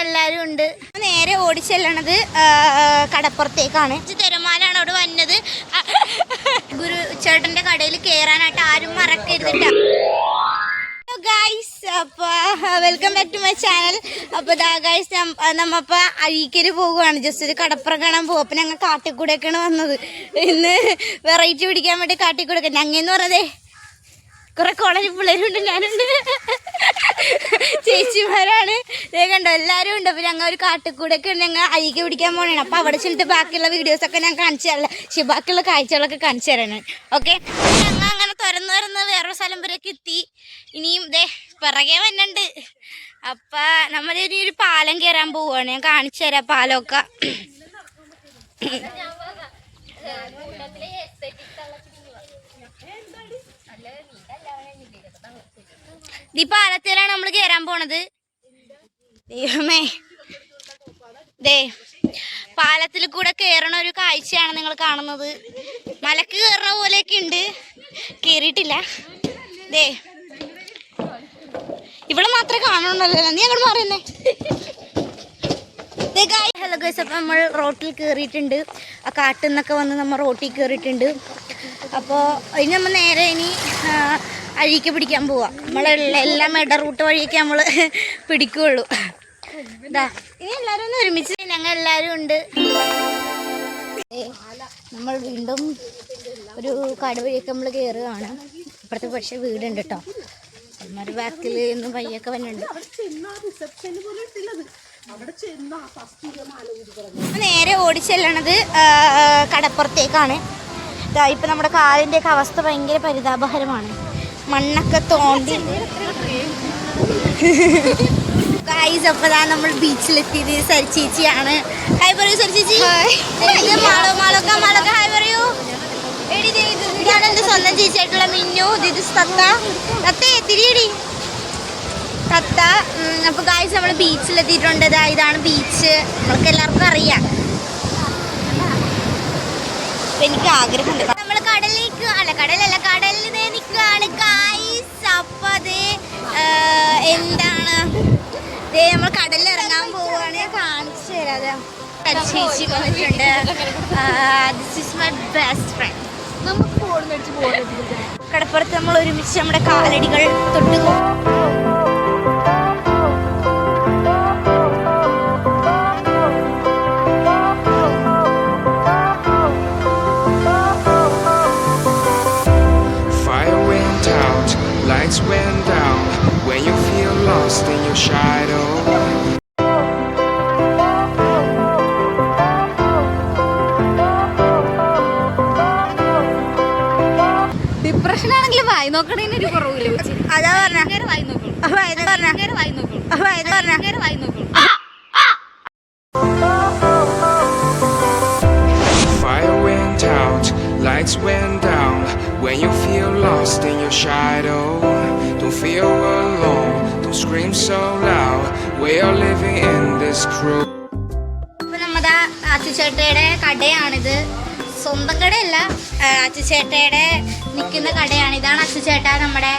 ഞങ്ങൾ എല്ലാവരും ഉണ്ട്. നേരെ ഓടിച്ചെല്ലണത് കടപ്പുറത്തേക്കാണ്. തിരമാലാണ് അവിടെ വന്നത്. ഗുരു ചേട്ടന്റെ കടയിൽ കയറാനായിട്ട് ആരും മറക്കരുതില്ല. ഗൈസ്, അപ്പോൾ welcome back to my channel. അപ്പോൾ ഗൈസ്, നമ്മപ്പോൾ അഴീക്കര് പോകുവാണ്. ജസ്റ്റ് ഒരു കടപ്പുറം കാണാൻ പോകും. അപ്പം ഞങ്ങൾ കാട്ടിക്കൂടെയൊക്കെയാണ് വന്നത്. ഇന്ന് വെറൈറ്റി പിടിക്കാൻ വേണ്ടി കാട്ടിക്കൂടെയൊക്കെ. ഞങ്ങെന്ന് പറഞ്ഞതേ കുറെ കോളേജ് പിള്ളേരുണ്ട്, ഞാനുണ്ട്, ചേച്ചിമാരാണ്, കണ്ടോ എല്ലാവരും ഉണ്ട്. അപ്പോൾ ഞങ്ങൾ ഒരു കാട്ടിക്കൂടെയൊക്കെ ഞങ്ങൾ അഴിക്ക് പിടിക്കാൻ പോകണേ. അപ്പോൾ അവിടെ ചെന്നിട്ട് ബാക്കിയുള്ള വീഡിയോസൊക്കെ ഞാൻ കാണിച്ചു തരില്ല, പക്ഷേ ബാക്കിയുള്ള കാഴ്ചകളൊക്കെ കാണിച്ചു തരാൻ. ഓക്കെ, ഞങ്ങൾ അങ്ങനെ തുറന്ന് വേറൊരു സ്ഥലം വരെയൊക്കെ എത്തി. ഇനിയും ഇതേ പിറകെ വന്നുണ്ട്. അപ്പം നമ്മളിനി ഒരു പാലം കയറാൻ പോവുകയാണ്. ഞാൻ കാണിച്ചു തരാം പാലമൊക്കെ. ഈ പാലത്തിലാണ് നമ്മൾ കയറാൻ പോണത്. ദൈവമേ, ദേ പാലത്തിൽ കൂടെ കയറണ ഒരു കാഴ്ചയാണ് നിങ്ങൾ കാണുന്നത്. മലക്ക് കയറണ പോലെയൊക്കെ ഉണ്ട്. കയറിയിട്ടില്ല. ദേ ഇവിടെ മാത്രമേ കാണുന്നുള്ളല്ലോ. നീ അങ്ങോട്ട് മാറിയെന്നേ. ഹലോ ഗൈസ്, അപ്പം നമ്മൾ റോട്ടിൽ കയറിയിട്ടുണ്ട്. ആ കാട്ടിൽ നിന്നൊക്കെ വന്ന് നമ്മൾ റോട്ടിൽ കയറിയിട്ടുണ്ട്. അപ്പോൾ ഇനി നമ്മൾ നേരെ ഇനി അഴിക്ക് പിടിക്കാൻ പോവാം. നമ്മളെല്ലാം ഇട റൂട്ട് വഴിയൊക്കെ നമ്മൾ പിടിക്കുകയുള്ളൂ. ഇതാ ഇനി എല്ലാവരും ഒന്ന് ഒരുമിച്ച് ഞങ്ങൾ എല്ലാവരും ഉണ്ട്. നമ്മൾ വീണ്ടും ഒരു കാട് വഴിയൊക്കെ നമ്മൾ കയറുകയാണ്. ഇപ്പുറത്തെ പക്ഷേ വീടുണ്ട് കേട്ടോ. ഒരു ബാക്കിൽ ഒന്ന് പയ്യൊക്കെ വന്നിട്ടുണ്ട്. നേരെ ഓടിച്ചെല്ലണത് കടപ്പുറത്തേക്കാണ്. ഇപ്പം നമ്മുടെ കാലിൻ്റെയൊക്കെ അവസ്ഥ ഭയങ്കര പരിതാപകരമാണ്. മണ്ണൊക്കെ തോണ്ടി. ഗൈസ്, അപ്പോൾ നമ്മൾ ബീച്ചിലെത്തിയത് സരിച്ചേച്ചിയാണ്. ഹായ് പറയൂ സരിച്ചേച്ചി. മാളൊക്കെ ഹായ് പറയൂ. ഇതാണ് എൻ്റെ സ്വന്തം ചേച്ചിയായിട്ടുള്ള മിന്നു. ഇത് തത്തേ തിരിയടി തത്ത. അപ്പോൾ ഗൈസ്, നമ്മൾ ബീച്ചിലെത്തിയിട്ടുണ്ട്. ഇതാണ് ബീച്ച്. നമ്മൾക്ക് എല്ലാവർക്കും അറിയാം. എനിക്ക് ആഗ്രഹമുണ്ട്. നമ്മൾ കടലിലേക്ക് കടലിൽ നിൽക്കുകയാണ് ഗൈസ്. അപ്പോൾ അത് എന്താണ് നമ്മൾ കടലിൽ ഇറങ്ങാൻ പോവുകയാണ്. ഞാൻ കാണിച്ചു തരാം. ചേച്ചി വന്നിട്ടുണ്ട്. This is my best friend. കടപ്പുറത്ത് നമ്മൾ ഒരുമിച്ച് നമ്മുടെ കാലടികൾ തൊട്ടു. Lights went down when you feel lost in your shadow. Depression ആണെങ്കിൽ വായി നോക്കണേന് ഒരു കുറവില്ല. അതാ പറഞ്ഞ വായി നോക്കും. Fire went out, lights went down when you feel lost in your shadow. Don't feel alone, don't scream so loud. We are living in this crew. അപ്പോൾ നമ്മുടെ അച്ചുചേട്ടയുടെ കടയാണിത്. സ്വന്തം കടയല്ല, അച്ചുചേട്ടയുടെ നിൽക്കുന്ന കടയാണ്. ഇതാണ് അച്ചുചേട്ട. നമ്മുടെ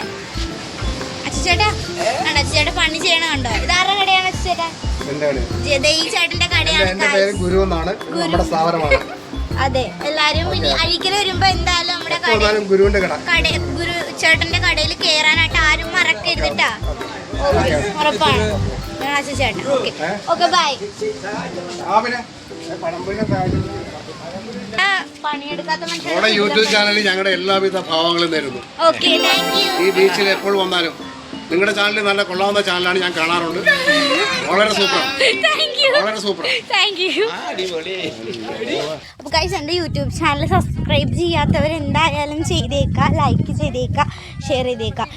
അച്ചുചേട്ട പണി ചെയ്യണ കണ്ടോ. ഇതാരുടെ കടയാണ് അച്ചുചേട്ട? ഈ ചേട്ടന്റെ കടയാണ്. അതെ, എല്ലാരും ഇനി അഴിക്കൽ വരുമ്പോ എന്തായാലും നമ്മുടെ ഗുരു ചേട്ടന്റെ കടയിൽ കയറാനായിട്ട് ആരും മറക്കരുതിട്ടാ. ഉറപ്പാണ്. ചേട്ടൻ ഓക്കെ ബൈ. പണിയെടുക്കാത്ത നമ്മുടെ യൂട്യൂബ് ചാനലിൽ ഞങ്ങളുടെ എല്ലാവിധ ഭാവങ്ങളും തരുന്നു. Okay, thank you. ഈ ബീച്ചിൽ എപ്പോൾ വന്നാലും നിങ്ങളുടെ ചാനൽ നല്ല കൊള്ളാവുന്ന ചാനലാണ്. ഞാൻ കാണാറുണ്ട്. വളരെ സൂപ്പർ. അപ്പോൾ ഗൈസ്, എൻ്റെ യൂട്യൂബ് ചാനൽ സബ്സ്ക്രൈബ് ചെയ്യാത്തവർ എന്തായാലും ചെയ്തേക്കുക, ലൈക്ക് ചെയ്തേക്കുക, ഷെയർ ചെയ്തേക്കുക.